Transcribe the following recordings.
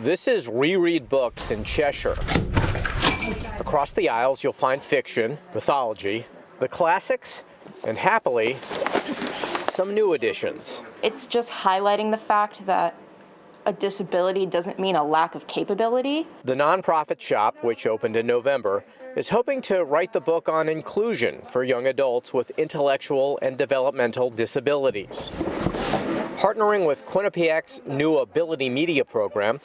This is Reread Books in Cheshire. Across the aisles, you'll find fiction, mythology, the classics, and happily, some new editions. It's just highlighting the fact that a disability doesn't mean a lack of capability. The nonprofit shop, which opened in November, is hoping to write the book on inclusion for young adults with intellectual and developmental disabilities. Partnering with Quinnipiac's new Ability Media program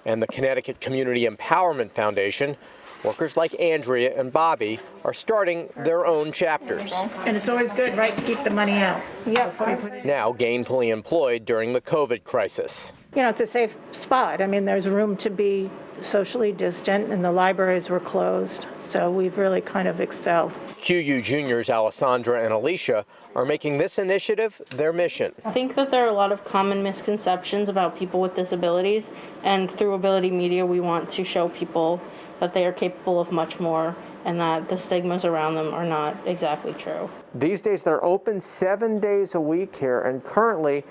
and the Connecticut Community Empowerment Foundation, workers like Andrea and Bobby are starting their own chapters. And it's always good, right, to keep the money out. Yep. Now gainfully employed during the COVID crisis. You know, it's a safe spot. I mean, there's room to be socially distant, and the libraries were closed, so we've really kind of excelled. QU juniors Alessandra and Alicia are making this initiative their mission. I think that there are a lot of common misconceptions about people with disabilities, and through Ability Media, we want to show people that they are capable of much more and that the stigmas around them are not exactly true. These days they're open 7 days a week here, and currently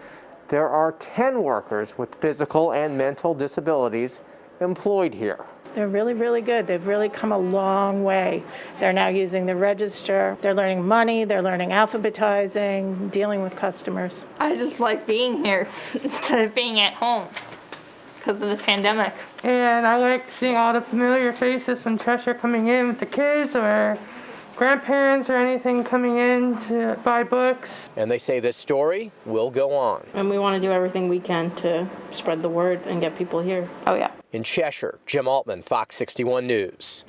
there are 10 workers with physical and mental disabilities employed here. They're really, really good. They've really come a long way. They're now using the register. They're learning money. They're learning alphabetizing, dealing with customers. I just like being here instead of being at home because of the pandemic. And I like seeing all the familiar faces from Cheshire coming in with the kids or grandparents or anything coming in to buy books. And they say this story will go on. And we want to do everything we can to spread the word and get people here. Oh, yeah. In Cheshire, Jim Altman, Fox 61 News.